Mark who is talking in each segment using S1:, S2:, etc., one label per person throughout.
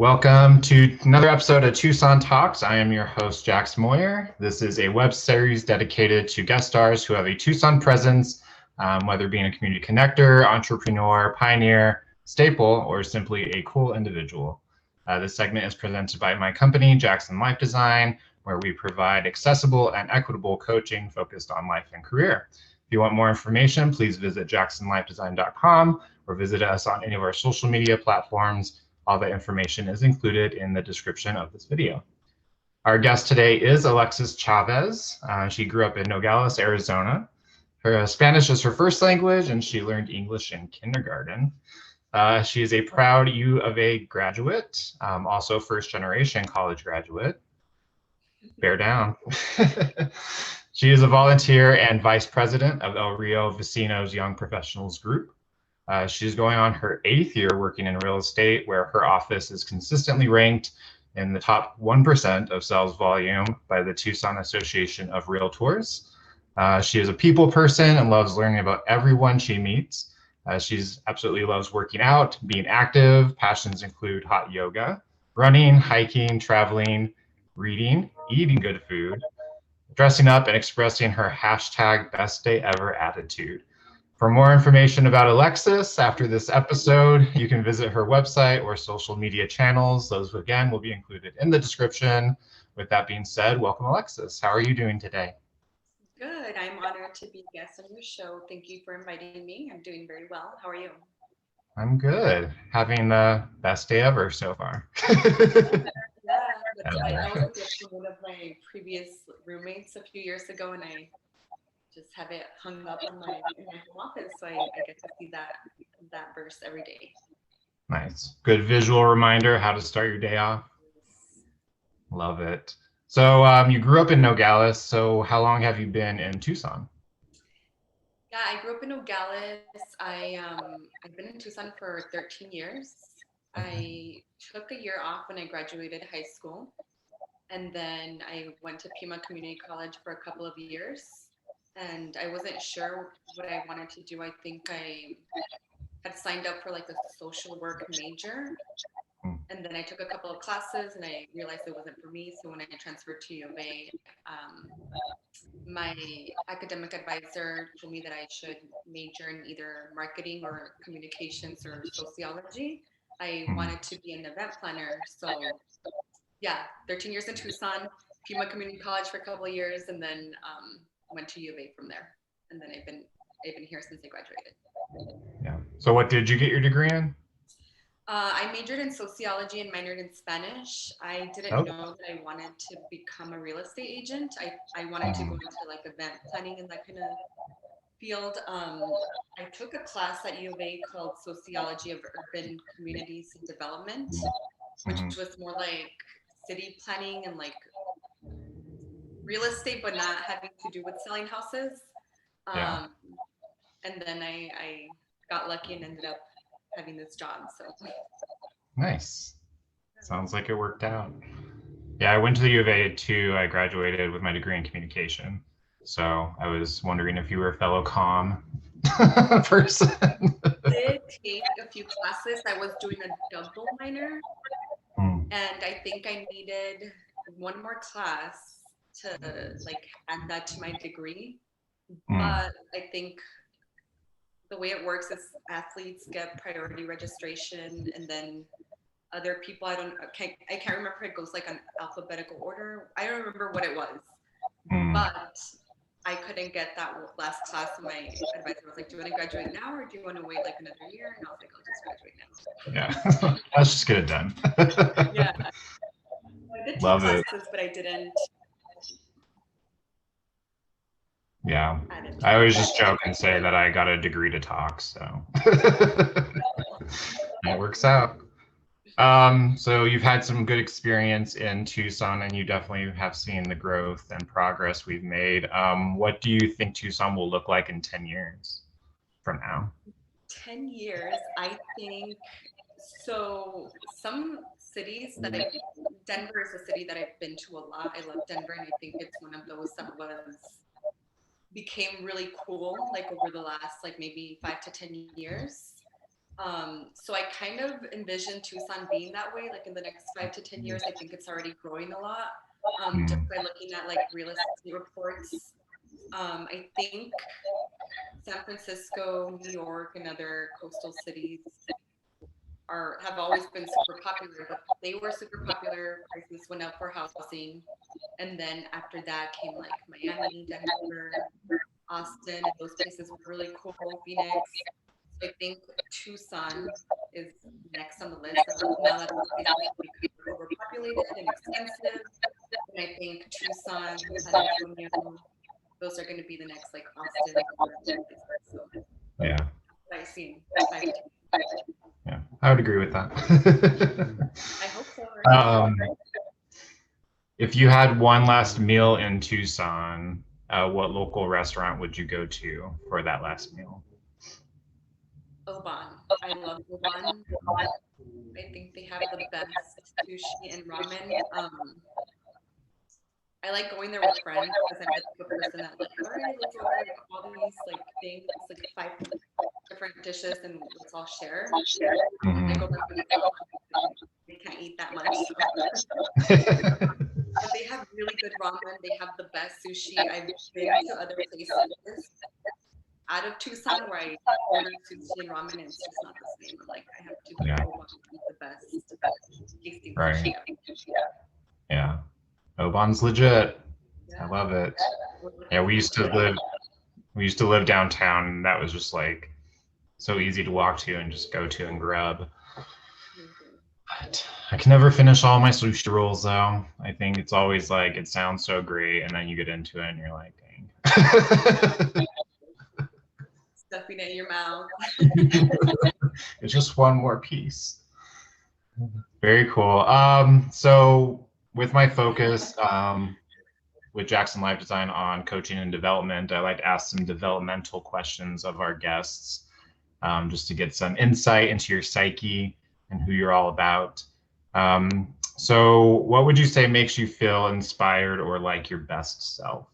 S1: Welcome to another episode of Tucson Talks. I am your host, Jax Moyer. This is a web series dedicated to guest stars who have a Tucson presence, whether being a community connector, entrepreneur, pioneer, staple, or simply a cool individual. This segment is presented by my company, Jackson Life Design, where we provide accessible and equitable coaching focused on life and career. If you want more information, please visit jacksonlifedesign.com or visit us on any of our social media platforms. All the information is included in the description of this video. Our guest today is Alexis Chavez. She grew up in Nogales, Arizona. Her Spanish is her first language, and she learned English in kindergarten. She is a proud U of A graduate, also first-generation college graduate. Bear down. She is a volunteer and vice president of El Rio Basinos Young Professionals Group. She's going on her 8th year working in real estate, where her office is consistently ranked in the top 1% of sales volume by the Tucson Association of REALTORs. She is a people person and loves learning about everyone she meets. She's absolutely loves working out, being active. Passions include hot yoga, running, hiking, traveling, reading, eating good food, dressing up, and expressing her hashtag best day ever attitude. For more information about Alexis after this episode, you can visit her website or social media channels. Those, again, will be included in the description. With that being said, welcome, Alexis. How are you doing today?
S2: Good. I'm honored to be a guest on your show. Thank you for inviting me. I'm doing very well. How are you?
S1: I'm good. Having the best day ever so far.
S2: I was with one of my previous roommates a few years ago, and I just have it hung up in my home office, so I get to see that verse every day.
S1: Nice. Good visual reminder how to start your day off. Love it. So you grew up in Nogales. So how long have you been in Tucson?
S2: Yeah, I grew up in Nogales. I've been in Tucson for 13 years. I took a year off when I graduated high school, and then I went to Pima Community College for a couple of years. And I wasn't sure what I wanted to do. I think I had signed up for like a social work major. And then I took a couple of classes and I realized it wasn't for me. So when I transferred to U of A, my academic advisor told me that I should major in either marketing or communications or sociology. I wanted to be an event planner. So yeah, 13 years in Tucson, Pima Community College for a couple of years, and then went to U of A from there, and then I've been here since I graduated.
S1: Yeah. So what did you get your degree in?
S2: I majored in sociology and minored in Spanish. I didn't know that I wanted to become a real estate agent. I wanted to go into like event planning and that kind of field. I took a class at U of A called Sociology of Urban Communities and Development, which was more like city planning and like real estate, but not having to do with selling houses. And then I got lucky and ended up having this job. So
S1: nice. Sounds like it worked out. Yeah, I went to the U of A too. I graduated with my degree in communication. So I was wondering if you were a fellow comm person.
S2: I did take a few classes. I was doing a double minor, and I think I needed one more class to like add that to my degree. But I think the way it works is athletes get priority registration, and then other people I can't remember if it goes like an alphabetical order. I don't remember what it was, but I couldn't get that last class. And my advisor was like, "Do you want to graduate now, or do you want to wait like another year?" And I was like, "I'll just graduate now."
S1: Yeah, let's just get it done.
S2: Yeah, I did take classes, but I didn't.
S1: Yeah, I always just joke and say that I got a degree to talk, so it works out. So you've had some good experience in Tucson, and you definitely have seen the growth and progress we've made. What do you think Tucson will look like in 10 years from now?
S2: 10 years, I think. So some cities that Denver is a city that I've been to a lot. I love Denver, and I think it's one of those that became really cool like over the last like maybe 5 to 10 years. So I kind of envision Tucson being that way, like in the next 5 to 10 years. I think it's already growing a lot, just by looking at like real estate reports. I think San Francisco, New York, and other coastal cities have always been super popular, but they were super popular. Prices went up for housing, and then after that came like Miami, Denver, Austin, and those places were really cool. Phoenix. So I think Tucson is next on the list. Now that those places are becoming overpopulated and expensive, and I think Tucson, San Antonio, those are going to be the next like Austin. So
S1: Yeah.
S2: I see 5 to 10.
S1: Yeah, I would agree with that.
S2: I hope so. Right?
S1: If you had one last meal in Tucson, what local restaurant would you go to for that last meal?
S2: Oban. I love Oban. I think they have the best sushi and ramen. I like going there with friends because I'm the type of person that like, all right, let's order all these like things, like 5 different dishes, and let's all share. I go there for the they can't eat that much. So. But they have really good ramen. They have the best sushi. I've been to other places out of Tucson where I order sushi and ramen, and it's just not the same. Like I have to go and eat the best tasting sushi.
S1: Yeah. Oban's legit. Yeah. I love it. Yeah, we used to live downtown, and that was just like so easy to walk to and just go to and grub. But I can never finish all my sushi rolls though. I think it's always like it sounds so great, and then you get into it and you're like, dang.
S2: Stuffing it in your mouth.
S1: It's just one more piece. Very cool. So with my focus with Jackson Life Design on coaching and development, I like to ask some developmental questions of our guests, just to get some insight into your psyche and who you're all about. So what would you say makes you feel inspired or like your best self?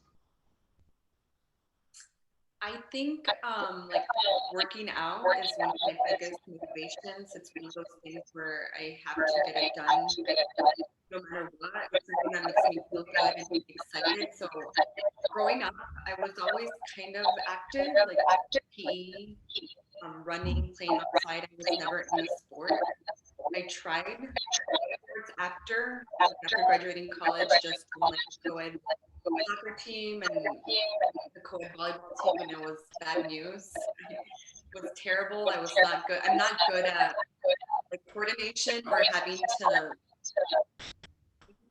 S2: I think like working out is one of my biggest motivations. It's one of those things where I have to get it done no matter what. It's something that makes me feel good and excited. So growing up, I was always kind of active, like PE, running, playing outside. I was never in a sport. I tried sports after graduating college, just to like go ahead soccer team and the co-ed volleyball team, and it was bad news. It was terrible. I was not good. I'm not good at like coordination or having to.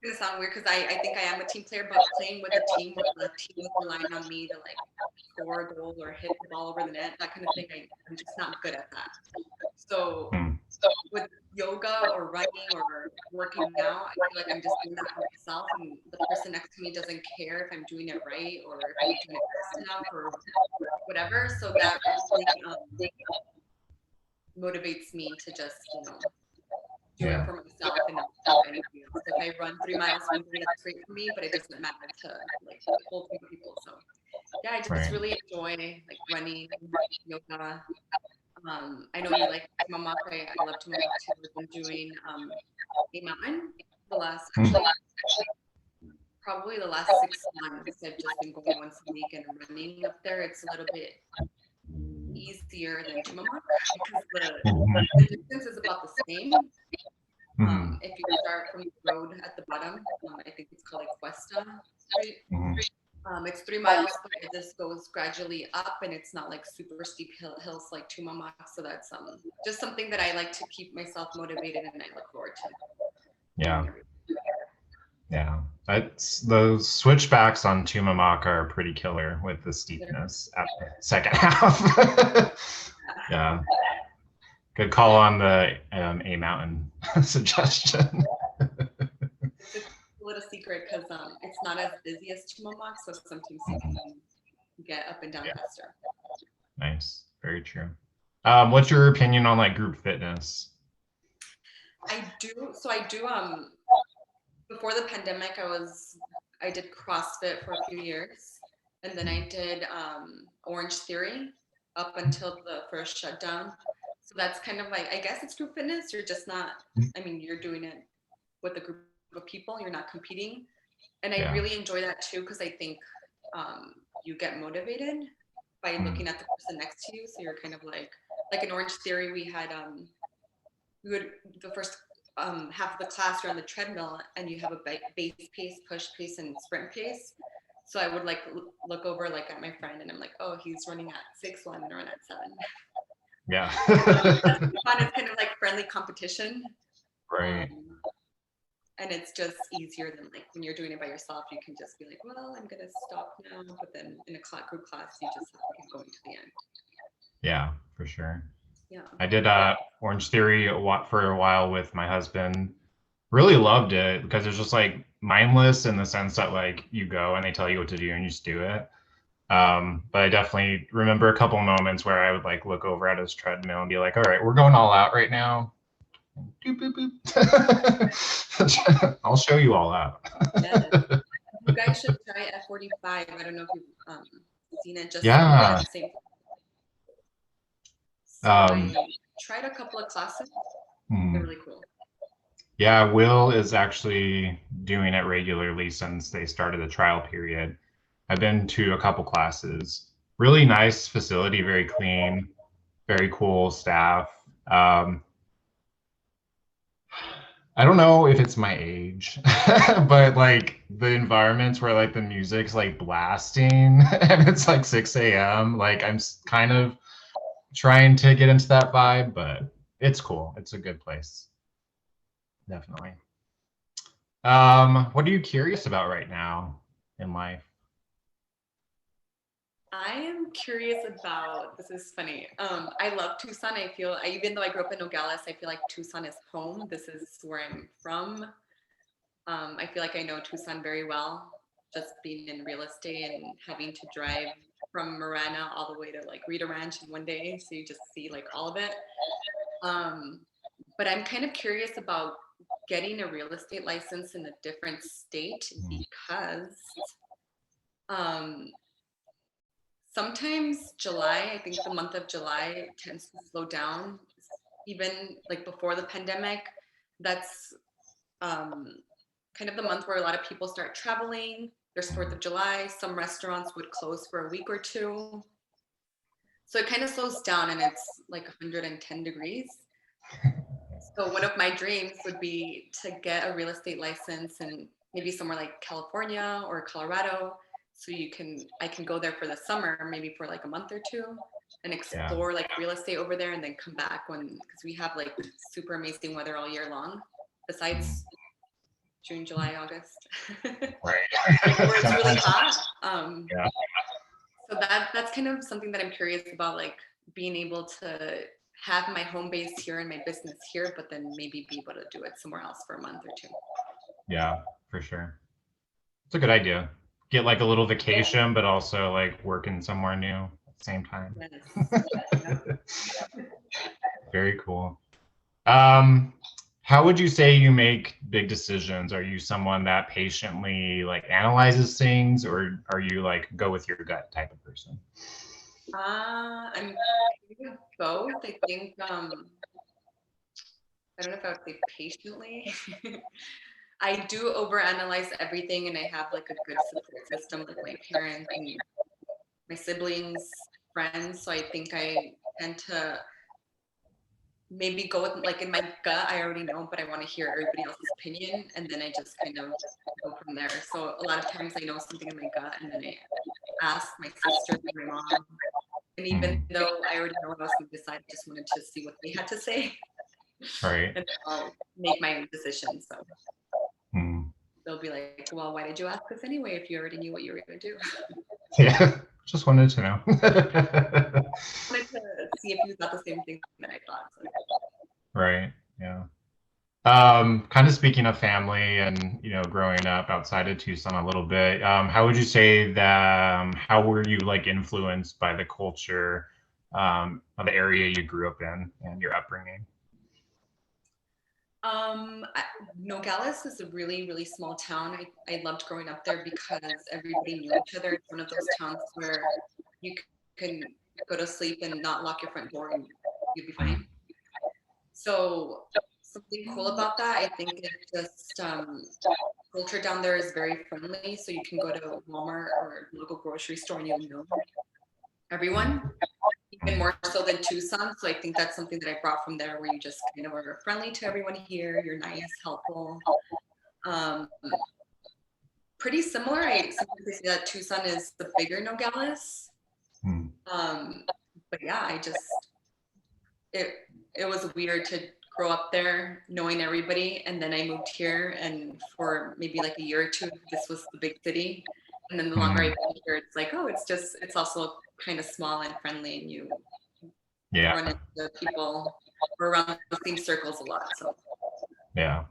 S2: It's gonna sound weird because I think I am a team player, but playing with a team where the team is relying on me to like score a goal or hit the ball over the net, that kind of thing, I'm just not good at that. So with yoga or running or working out, I feel like I'm just doing that for myself, and the person next to me doesn't care if I'm doing it right or if I'm doing it fast enough or whatever. So that really motivates me to just, do it for myself and not for anything else. If I run 3 miles one day, that's great for me, but it doesn't matter to like a whole group of people. So yeah, I just really enjoy like running, yoga. I know you like Tumamoc. I love Tumamoc too. I've been doing a mountain the last probably the last 6 months. I've just been going once a week and running up there. It's a little bit easier than Tumamoc because the distance is about the same. If you start from the road at the bottom, I think it's called like Cuesta Street. It's 3 miles, but it just goes gradually up, and it's not like super steep hills like Tumamoc. So that's just something that I like to keep myself motivated, and I look forward to.
S1: Yeah, those switchbacks on Tumamoc are pretty killer with the steepness at the second half. Yeah. Good call on the A mountain suggestion.
S2: It's a little secret because it's not as busy as Tumamoc, so sometimes you can get up and down faster.
S1: Nice, very true. What's your opinion on like group fitness?
S2: I do. Before the pandemic, I did CrossFit for a few years, and then I did Orange Theory up until the first shutdown. So That's kind of like, I guess it's group fitness. You're just not, I mean, you're doing it with a group of people. You're not competing. And I really enjoy that too, because I think you get motivated by looking at the person next to you. So you're kind of like in Orange Theory, we had, the first half of the class, you're on the treadmill and you have a base pace, push pace, and sprint pace. So I would like look over like at my friend and I'm like, oh, he's running at 6-1 and I run at 7.
S1: Yeah.
S2: That's fun. It's kind of like friendly competition.
S1: Right.
S2: And it's just easier than like when you're doing it by yourself, you can just be like, well, I'm going to stop now. But then in a group class, you just have to keep going to the end.
S1: Yeah, for sure.
S2: Yeah.
S1: I did Orange Theory for a while with my husband. Really loved it because it's just like mindless in the sense that like you go and they tell you what to do and you just do it. But I definitely remember a couple moments where I would like look over at his treadmill and be like, all right, we're going all out right now. Boop, boop, boop. I'll show you all out.
S2: Yeah. You guys should try F45. I don't know if you've seen it. Just
S1: yeah.
S2: The same. So I tried a couple of classes. They're really cool.
S1: Yeah, Will is actually doing it regularly since they started the trial period. I've been to a couple classes. Really nice facility, very clean, very cool staff. I don't know if it's my age, but like the environments where like the music's like blasting and it's like 6 a.m. Like I'm kind of trying to get into that vibe, but it's cool. It's a good place. Definitely. What are you curious about right now in life?
S2: I am curious about, this is funny. I love Tucson. Even though I grew up in Nogales, I feel like Tucson is home. This is where I'm from. I feel like I know Tucson very well, just being in real estate and having to drive from Marana all the way to like Rita Ranch in one day. So you just see like all of it. But I'm kind of curious about getting a real estate license in a different state because sometimes July, I think the month of July tends to slow down. Even like before the pandemic, that's kind of the month where a lot of people start traveling. There's 4th of July. Some restaurants would close for a week or two. So it kind of slows down and it's like 110 degrees. So one of my dreams would be to get a real estate license and maybe somewhere like California or Colorado. So I can go there for the summer, maybe for like a month or two and explore like real estate over there and then come back because we have like super amazing weather all year long besides June, July, August.
S1: Right.
S2: Where it's really hot.
S1: Yeah.
S2: So that's kind of something that I'm curious about, like being able to have my home base here and my business here, but then maybe be able to do it somewhere else for a month or two.
S1: Yeah, for sure. It's a good idea. Get like a little vacation, but also like working somewhere new at the same time. Yes. Very cool. How would you say you make big decisions? Are you someone that patiently like analyzes things, or are you like go with your gut type of person?
S2: I'm both. I think I don't know if I would say patiently. I do overanalyze everything, and I have like a good support system, like my parents and my siblings, friends. So I think I tend to maybe go with like in my gut, I already know, but I want to hear everybody else's opinion, and then I just kind of go from there. So a lot of times I know something in my gut, and then I ask my sister and my mom. And even though I already know what I was going to decide, I just wanted to see what they had to say.
S1: Right.
S2: And I'll make my own decision. So they'll be like, well, why did you ask us anyway if you already knew what you were going to do?
S1: Yeah, just wanted to know.
S2: Wanted to see if you thought the same thing that I thought. So.
S1: Right. Yeah. Kind of speaking of family and, you know, growing up outside of Tucson a little bit, how would you say that, how were you like influenced by the culture of the area you grew up in and your upbringing?
S2: Nogales is a really, really small town. I loved growing up there because everybody knew each other. It's one of those towns where you can go to sleep and not lock your front door and you'd be fine. So something cool about that, I think it's just culture down there is very friendly. So you can go to Walmart or local grocery store and you'll know everyone, even more so than Tucson. So I think that's something that I brought from there, where you just kind of are friendly to everyone here. You're nice, helpful. Pretty similar. I sometimes say that Tucson is the bigger Nogales. But yeah, it was weird to grow up there knowing everybody, and then I moved here, and for maybe like a year or two this was the big city, and then the longer I've been here, it's like, oh, it's also kind of small and friendly, and you run into people or around the same circles a lot. So
S1: yeah,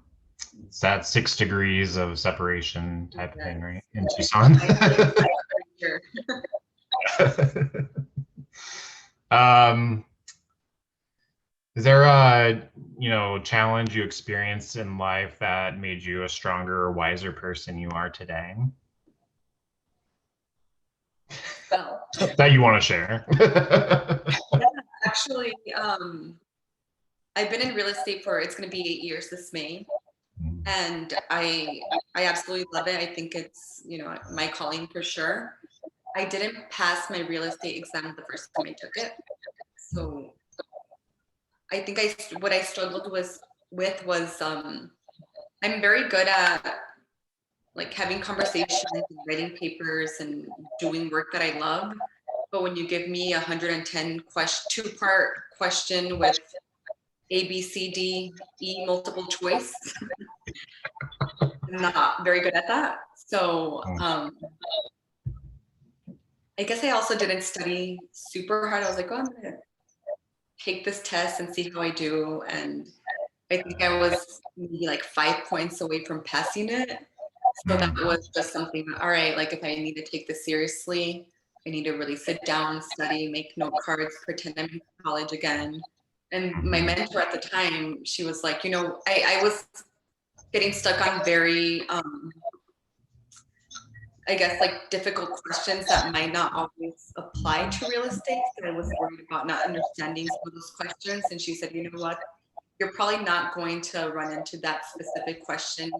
S1: it's that 6 degrees of separation type of thing, right, in Tucson. Is there a challenge you experienced in life that made you a stronger or wiser person you are today?
S2: Well,
S1: that you want to share?
S2: yeah, actually, I've been in real estate for, it's going to be 8 years this May, and I absolutely love it. I think it's my calling for sure. I didn't pass my real estate exam the first time I took it, so I think what I struggled with was I'm very good at like having conversations and writing papers and doing work that I love. But when you give me 110 two-part question with A, B, C, D, E multiple choice, I'm not very good at that. So I guess I also didn't study super hard. I was like, oh, I'm gonna take this test and see how I do. And I think I was maybe like 5 points away from passing it. So that was just something, all right, like if I need to take this seriously, I need to really sit down, study, make note cards, pretend I'm in college again. And my mentor at the time, she was like, I was getting stuck on very, I guess, like difficult questions that might not always apply to real estate. So I was worried about not understanding some of those questions. And she said, you know what, you're probably not going to run into that specific question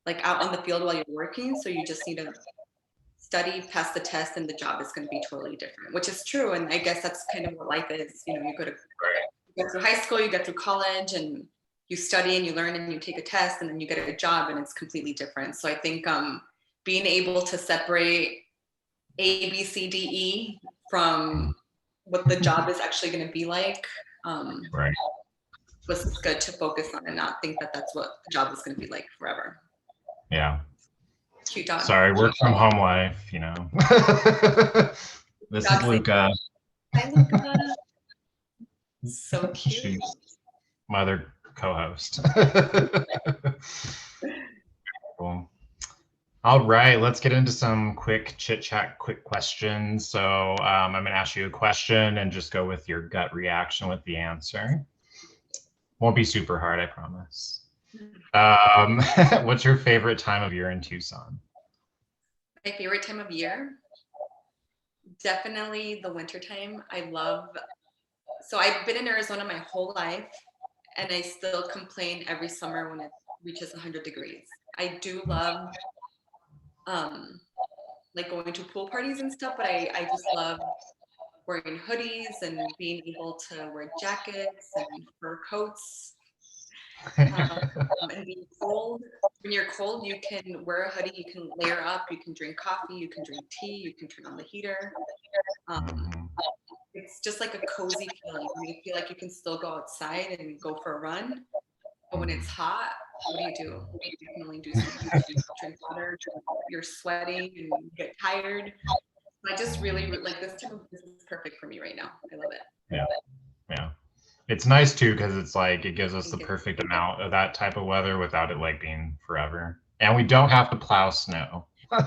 S2: like out on the field while you're working. So you just need to study, pass the test, and the job is going to be totally different, which is true. And I guess that's kind of what life is. You go through high school, you get through college, and you study and you learn and you take a test, and then you get a job, and it's completely different. So I think being able to separate A, B, C, D, E from what the job is actually going to be like was good to focus on and not think that that's what the job is going to be like forever.
S1: Yeah.
S2: Cute dog.
S1: Sorry, work from home life, This is Luca.
S2: Hi, Luca. So cute.
S1: She's my other co-host. Cool. All right, let's get into some quick chit chat, quick questions. So I'm going to ask you a question and just go with your gut reaction with the answer. Won't be super hard, I promise. What's your favorite time of year in Tucson?
S2: My favorite time of year? Definitely the winter time. So I've been in Arizona my whole life, and I still complain every summer when it reaches 100 degrees. I do love like going to pool parties and stuff, but I just love wearing hoodies and being able to wear jackets and fur coats. And being cold. When you're cold, you can wear a hoodie, you can layer up, you can drink coffee, you can drink tea, you can turn on the heater. It's just like a cozy feeling. You feel like you can still go outside and go for a run. But when it's hot, what do? You definitely do something. You drink water, you're sweating, and you get tired. I just really like this is perfect for me right now. I love it.
S1: Yeah. It's nice too, because it's like it gives us the perfect amount of that type of weather without it like being forever. And we don't have to plow snow.
S2: I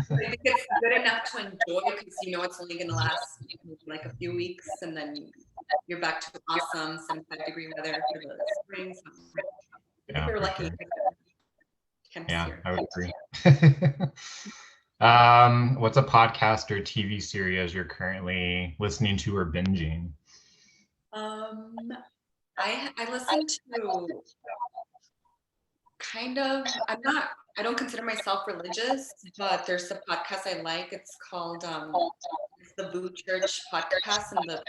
S2: think it's good enough to enjoy, because it's only going to last like a few weeks, and then you're back to awesome 75-degree weather for the spring. So I think we're lucky. Sure.
S1: Yeah, I would agree. What's a podcast or TV series you're currently listening to or binging?
S2: Um, I listen to kind of, I don't consider myself religious, but there's a podcast I like. It's called it's the Boo Church podcast, and the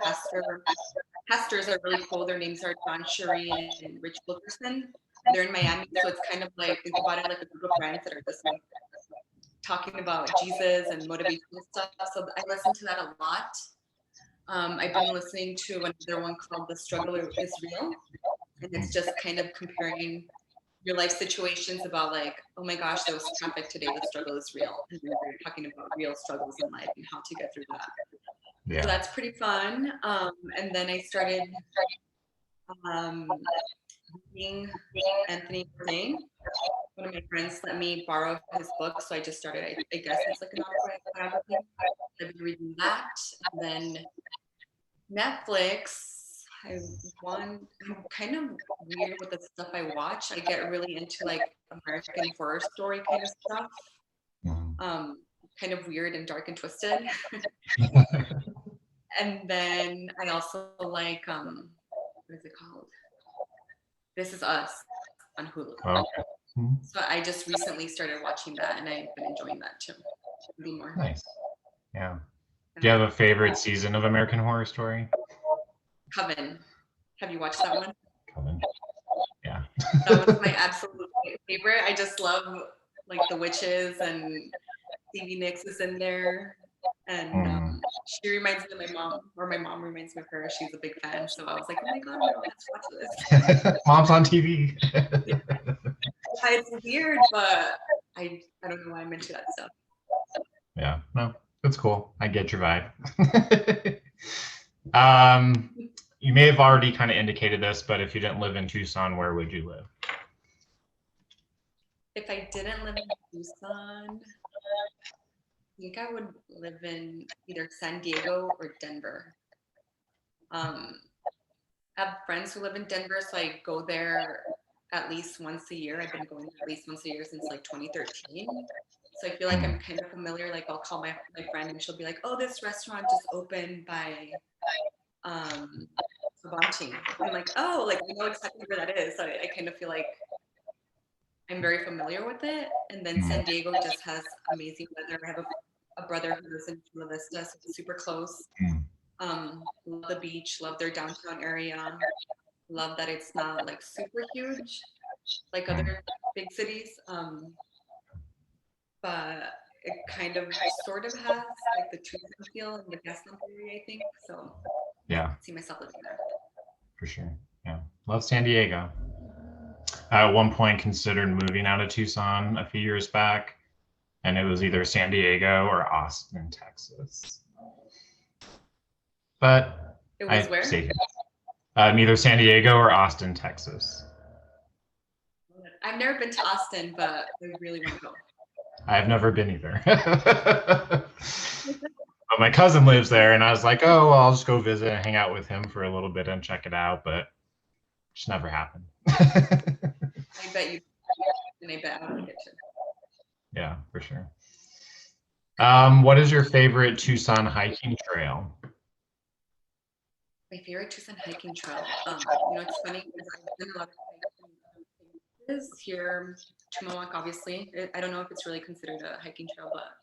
S2: pastors are really cool. Their names are John Sherry and Rich Wilkerson. They're in Miami, so it's kind of like, think about it like a group of friends that are just like talking about Jesus and motivational stuff. So I listen to that a lot. I've been listening to another one called The Struggle is Real, and it's just kind of comparing your life situations about like, oh my gosh, there was traffic today, the struggle is real. And we're talking about real struggles in life and how to get through that.
S1: Yeah.
S2: So that's pretty fun. And then I started reading Anthony Bourdain. One of my friends let me borrow his book, so I just started, I guess it's like an autobiography. I've been reading that. And then Netflix, I'm kind of weird with the stuff I watch. I get really into like American Horror Story kind of stuff. Kind of weird and dark and twisted. And then I also like, what is it called? This Is Us on Hulu.
S1: Okay.
S2: So I just recently started watching that, and I've been enjoying that too. More.
S1: Nice. Yeah. Do you have a favorite season of American Horror Story?
S2: Coven. Have you watched that one?
S1: Coven. Yeah.
S2: That was my absolute favorite. I just love like the witches, and Stevie Nicks is in there, and she reminds me of my mom, or my mom reminds me of her. She's a big fan, so I was like, oh my god, let's watch this.
S1: Mom's on TV.
S2: Yeah. It's weird, but I don't know why I'm into that stuff.
S1: Yeah, no, that's cool. I get your vibe. You may have already kind of indicated this, but if you didn't live in Tucson, where would you live?
S2: If I didn't live in Tucson, I think I would live in either San Diego or Denver. I have friends who live in Denver, so I go there at least once a year. I've been going at least once a year since like 2013. So I feel like I'm kind of familiar. Like I'll call my friend and she'll be like, oh, this restaurant just opened by Sabanti. I'm like, oh, like I know exactly where that is. So I kind of feel like I'm very familiar with it. And then San Diego just has amazing weather. I have a brother who lives in Chula Vista, so it's super close. Love the beach, love their downtown area. Love that it's not like super huge like other big cities. But it kind of sort of has like the Tucson feel in the Gaslamp area, I think. So
S1: yeah,
S2: I see myself living there.
S1: For sure. Yeah. Love San Diego. I at one point considered moving out of Tucson a few years back, and it was either San Diego or Austin, Texas. But
S2: it was where?
S1: Stayed here. Either San Diego or Austin, Texas.
S2: I've never been to Austin, but I really want to go.
S1: I've never been either. But my cousin lives there, and I was like, oh, well, I'll just go visit and hang out with him for a little bit and check it out, but it just never happened.
S2: I bet you, and I bet I would get to.
S1: Yeah, for sure. What is your favorite Tucson hiking trail?
S2: My favorite Tucson hiking trail. It's funny because I've done a lot of hiking here, Tumamoc, obviously. I don't know if it's really considered a hiking trail, but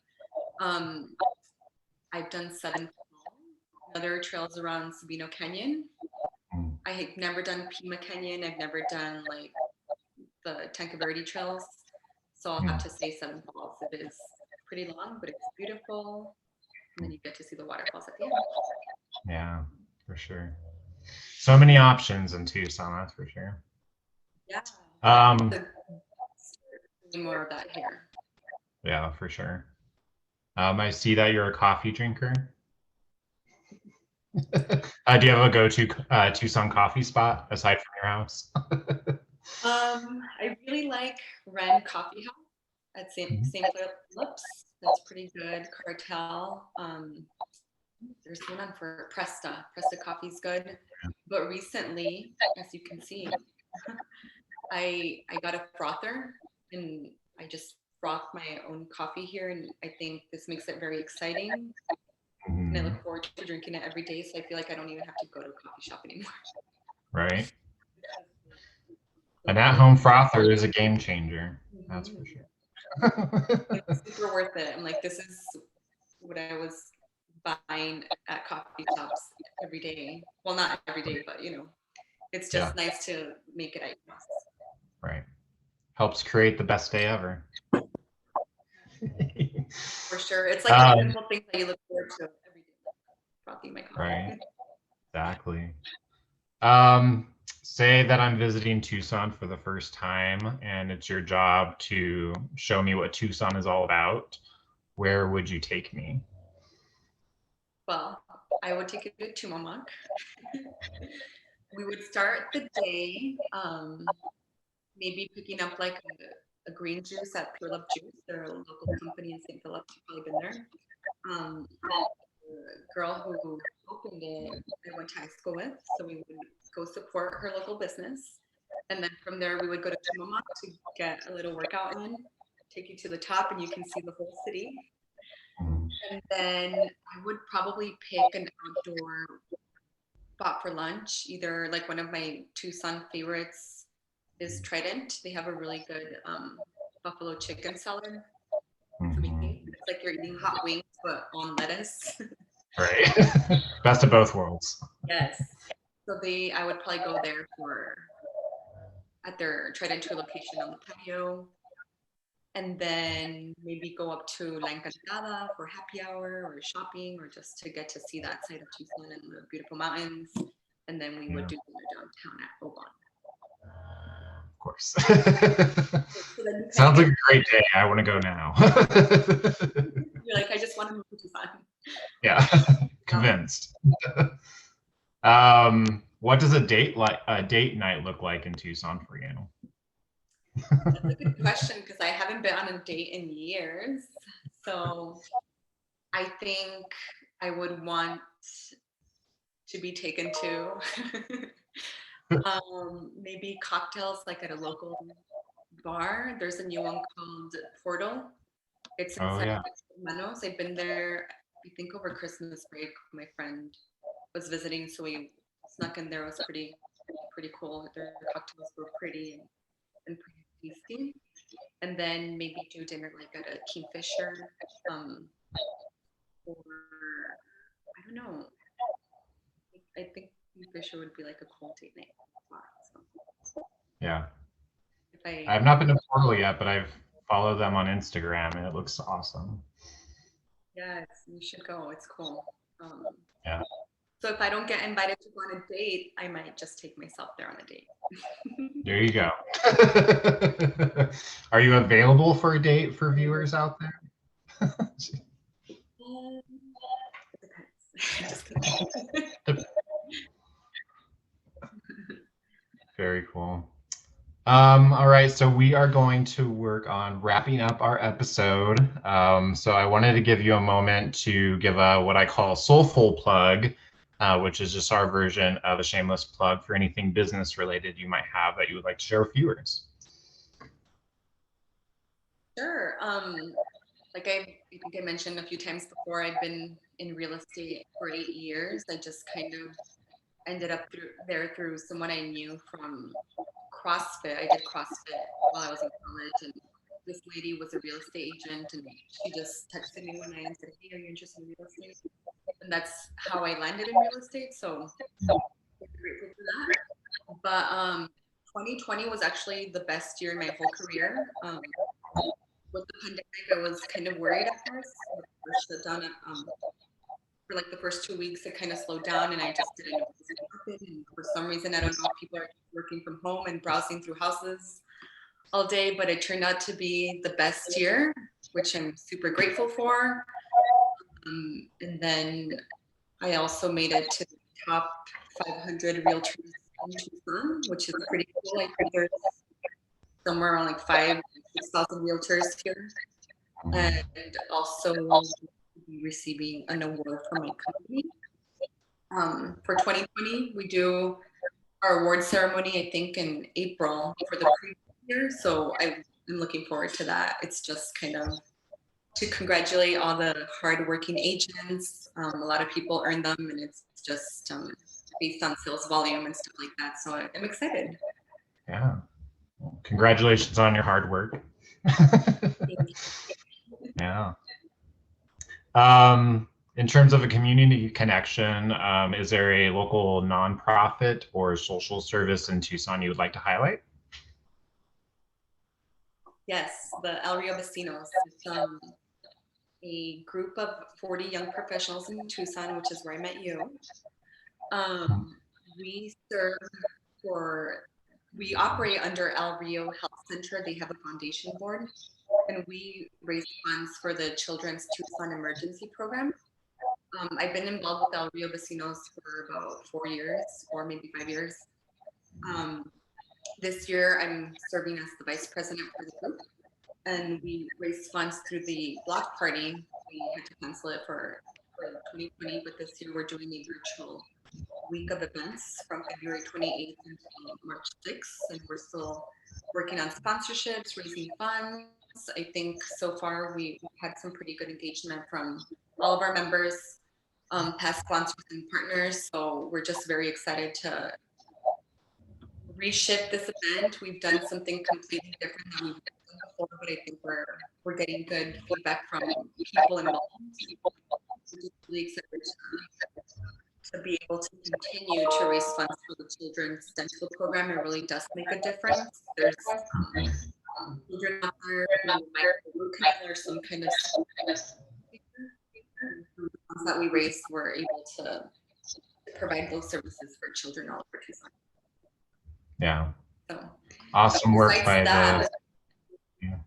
S2: I've done 7 other trails around Sabino Canyon. I have never done Pima Canyon. I've never done like the Tanque Verde trails. So I'll have to say 7 Falls. It is pretty long, but it's beautiful. And then you get to see the waterfalls at the end.
S1: Yeah, for sure. So many options in Tucson, that's for sure.
S2: Yeah. More of that here.
S1: Yeah, for sure. I see that you're a coffee drinker. Do you have a go-to Tucson coffee spot aside from your house?
S2: I really like Ren Coffee House at St. Philip's. That's pretty good. Cartel. There's one on for Presta. Presta Coffee's good. But recently, as you can see, I got a frother, and I just froth my own coffee here, and I think this makes it very exciting. And I look forward to drinking it every day, so I feel like I don't even have to go to a coffee shop anymore.
S1: Right. An at-home frother is a game changer. That's for sure.
S2: It's super worth it. I'm like, this is what I was buying at coffee shops every day. Well, not every day, but it's just nice to make it at your house.
S1: Right. Helps create the best day ever.
S2: For sure. It's like a simple thing that you look forward to every day. Frothing my coffee.
S1: Right. Exactly. Say that I'm visiting Tucson for the first time and it's your job to show me what Tucson is all about. Where would you take me?
S2: Well, I would take you to Tumamoc. We would start the day maybe picking up like a green juice at Pure Love Juice. They're a local company in St. Philip. You've probably been there. The girl who opened it, I went to high school with, so we would go support her local business. And then from there, we would go to Tumamoc to get a little workout in, take you to the top, and you can see the whole city. And then I would probably pick an outdoor spot for lunch. Either like one of my Tucson favorites is Trident. They have a really good buffalo chicken salad. It's like you're eating hot wings, but on lettuce.
S1: Right. Best of both worlds.
S2: Yes. So I would probably go there at their Trident location on the patio. And then maybe go up to La Encantada for happy hour or shopping or just to get to see that side of Tucson and the beautiful mountains. And then we would do dinner downtown at Oban.
S1: Of course. Sounds like a great day. I want to go now.
S2: You're like, I just want to move to Tucson.
S1: Yeah, convinced. What does a date night look like in Tucson for you?
S2: That's a good question because I haven't been on a date in years. So I think I would want to be taken to maybe cocktails like at a local bar. There's a new one called Portal. It's in Vecinos. I've been there, I think over Christmas break. My friend was visiting, so we snuck in there. It was pretty cool. Their cocktails were pretty and pretty tasty. And then maybe do dinner like at a Kingfisher, or I don't know. I think Kingfisher would be like a cool date night spot. So.
S1: Yeah. I've not been to Portal yet, but I've followed them on Instagram and it looks awesome.
S2: Yes, you should go. It's cool.
S1: Yeah.
S2: So if I don't get invited to go on a date, I might just take myself there on a date.
S1: There you go. Are you available for a date for viewers out there?
S2: It depends.
S1: Very cool. All right, so we are going to work on wrapping up our episode. So I wanted to give you a moment to give what I call a soulful plug, which is just our version of a shameless plug for anything business related you might have that you would like to share with viewers.
S2: Sure. Like I think I mentioned a few times before, I've been in real estate for 8 years. I just kind of ended up through someone I knew from CrossFit. I did CrossFit while I was in college, and this lady was a real estate agent, and she just texted me one night and said, "Hey, are you interested in real estate?" And that's how I landed in real estate. So I'm grateful for that. But 2020 was actually the best year in my whole career. With the pandemic, I was kind of worried at first. Shut down for like the first 2 weeks, it kind of slowed down, and I just didn't know what was going to happen. And for some reason, I don't know if people are working from home and browsing through houses all day, but it turned out to be the best year, which I'm super grateful for. And then I also made it to the top 500 realtors in Tucson, which is pretty cool. I think there's somewhere around like 5,000 to 6,000 realtors here. And also receiving an award from my company. For 2020, we do our award ceremony, I think, in April for the previous year. So I'm looking forward to that. It's just kind of to congratulate all the hardworking agents. A lot of people earn them, and it's just based on sales volume and stuff like that. So I'm excited.
S1: Yeah. Well, congratulations on your hard work. Yeah. In terms of a community connection, is there a local nonprofit or social service in Tucson you would like to highlight?
S2: Yes, the Rio Basinos. It's a group of 40 young professionals in Tucson, which is where I met you. We serve we operate under El Rio Health Center. They have a foundation board, and we raise funds for the Children's Tucson Emergency Program. I've been involved with El Rio Basinos for about 4 years, or maybe 5 years. This year, I'm serving as the vice president for the group, and we raised funds through the block party. We had to cancel it for 2020, but this year we're doing a virtual week of events from February 28th until March 6th, and we're still working on sponsorships, raising funds. I think so far we've had some pretty good engagement from all of our members, past sponsors and partners, so we're just very excited to reshift this event. We've done something completely different than we've done before, but I think we're getting good feedback from people involved. We're just really excited to be able to continue to raise funds for the children's dental program. It really does make a difference. There's children out there who might have root canal or some kind of funds that we raised, we're able to provide those services for children all over Tucson.
S1: Yeah.
S2: So,
S1: awesome work by
S2: that,
S1: the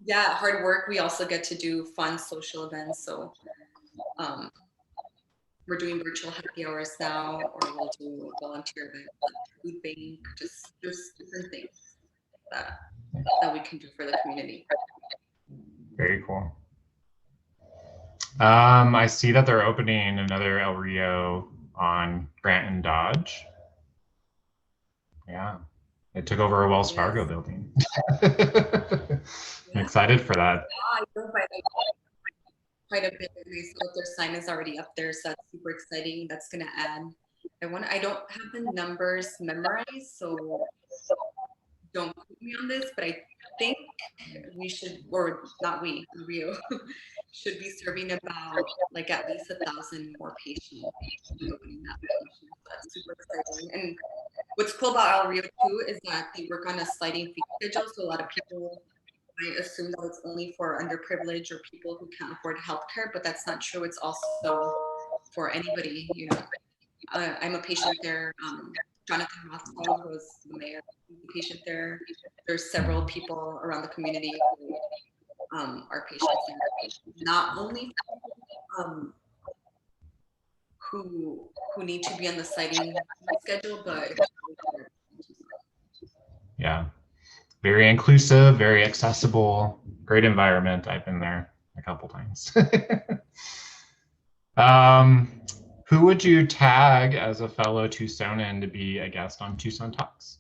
S2: yeah, hard work. We also get to do fun social events. So we're doing virtual happy hours now, or we'll do volunteer events, like food bank, just different things that we can do for the community.
S1: Very cool. I see that they're opening another El Rio on Grant and Dodge. Yeah, it took over a Wells Fargo building. I'm excited for that.
S2: I know quite a bit. I saw their sign is already up there, so that's super exciting. That's gonna add. I don't have the numbers memorized, so don't put me on this, but I think we should, or not we, Rio, should be serving about like at least 1,000 more patients. That's super exciting. And what's cool about El Rio too is that they work on a sliding fee schedule, so a lot of people might assume that it's only for underprivileged or people who can't afford healthcare, but that's not true. It's also for anybody. You know, I'm a patient there. Jonathan Rothschild was the mayor, a patient there. There's several people around the community who are patients there. Not only who need to be on the sliding schedule, but
S1: yeah, very inclusive, very accessible, great environment. I've been there a couple times. Who would you tag as a fellow Tucsonan to be a guest on Tucson Talks?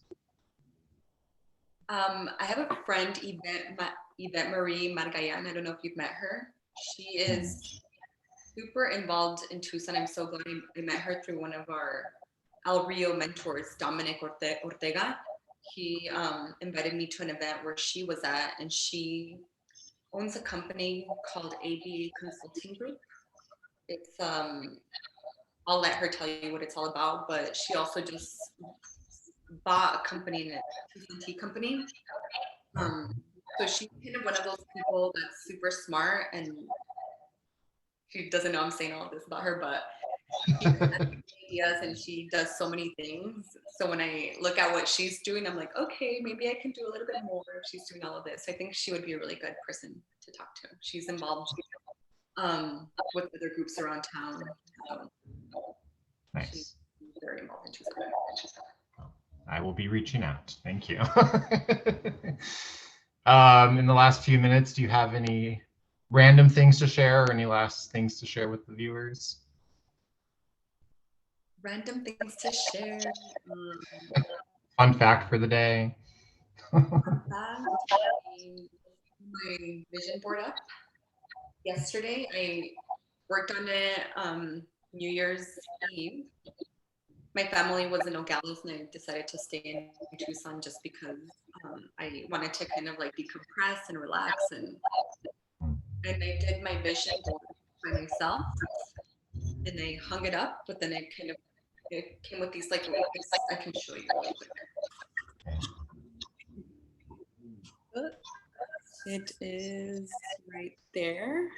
S2: I have a friend, Yvette Marie Margayan. I don't know if you've met her. She is super involved in Tucson. I'm so glad I met her through one of our El Rio mentors, Dominic Ortega. He invited me to an event where she was at, and she owns a company called ABA Consulting Group. It's I'll let her tell you what it's all about, but she also just bought a company, a Tucson tea company. So she's kind of one of those people that's super smart, and she doesn't know I'm saying all of this about her, but she has ideas and she does so many things. So when I look at what she's doing, I'm like, okay, maybe I can do a little bit more if she's doing all of this. I think she would be a really good person to talk to. She's involved with other groups around town. So
S1: nice.
S2: She's very involved in Tucson.
S1: I will be reaching out. Thank you. In the last few minutes, do you have any random things to share or any last things to share with the viewers?
S2: Random things to share.
S1: Fun fact for the day.
S2: My vision board up. yesterday. I worked on it New Year's Eve. My family was in Nogales and I decided to stay in Tucson just because I wanted to kind of like decompress and relax, and I did my vision board by myself and I hung it up, but then it came with these like, I can show you really quick. It is right there.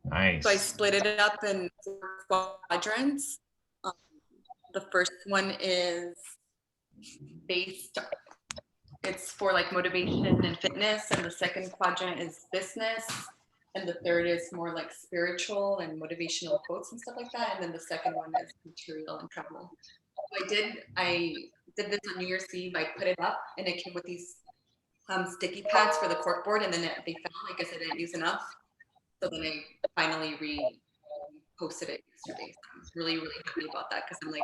S1: Nice.
S2: So I split it up in 4 quadrants. The first one is it's for like motivation and fitness, and the second quadrant is business, and the third is more like spiritual and motivational quotes and stuff like that, and then the second one is material and travel. So I did this on New Year's Eve. I put it up and it came with these sticky pads for the corkboard, and then they fell. I guess I didn't use enough, so then I finally posted it yesterday. So I'm really, really happy about that because I'm like,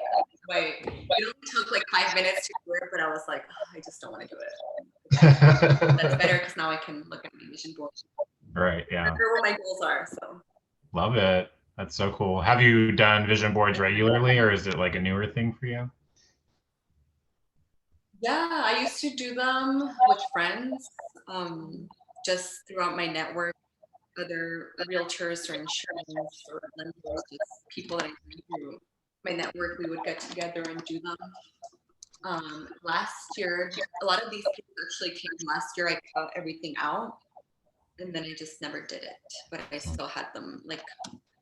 S2: wait, it only took like 5 minutes to do it, but I was like, oh, I just don't want to do it. That's better because now I can look at my vision board.
S1: Right, yeah.
S2: Remember what my goals are, so.
S1: Love it. That's so cool. Have you done vision boards regularly, or is it like a newer thing for you?
S2: Yeah, I used to do them with friends, just throughout my network, other realtors or insurance or lenders, just people that I knew through my network. We would get together and do them. Last year, a lot of these people actually came last year. I cut everything out, and then I just never did it. But I still had them like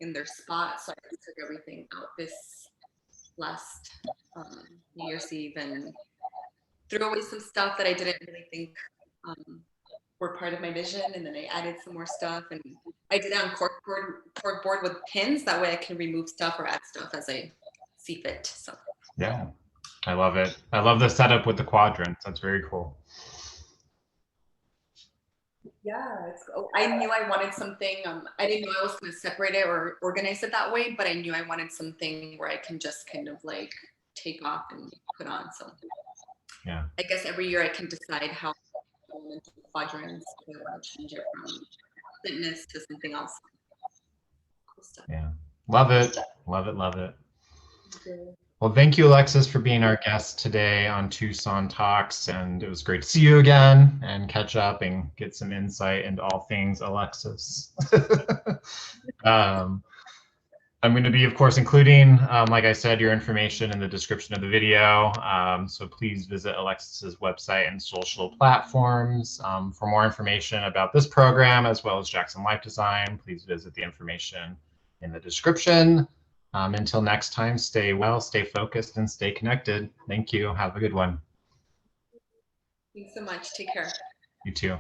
S2: in their spot, so I took everything out this last New Year's Eve and threw away some stuff that I didn't really think were part of my vision, and then I added some more stuff, and I did it on corkboard with pins. That way I can remove stuff or add stuff as I see fit. So
S1: yeah, I love it. I love the setup with the quadrants. That's very cool.
S2: Yeah, I knew I wanted something. I didn't know I was going to separate it or organize it that way, but I knew I wanted something where I can just kind of like take off and put on. So
S1: yeah,
S2: I guess every year I can decide how into quadrants. I want to change it from fitness to something else. Cool stuff.
S1: Yeah, love it, love it, love it. Well, thank you, Alexis, for being our guest today on Tucson Talks, and it was great to see you again and catch up and get some insight into all things Alexis. I'm going to be, of course, including, like I said, your information in the description of the video. So please visit Alexis's website and social platforms. For more information about this program, as well as Jackson Life Design, please visit the information in the description. Until next time, stay well, stay focused, and stay connected. Thank you. Have a good one.
S2: Thanks so much. Take care.
S1: You too.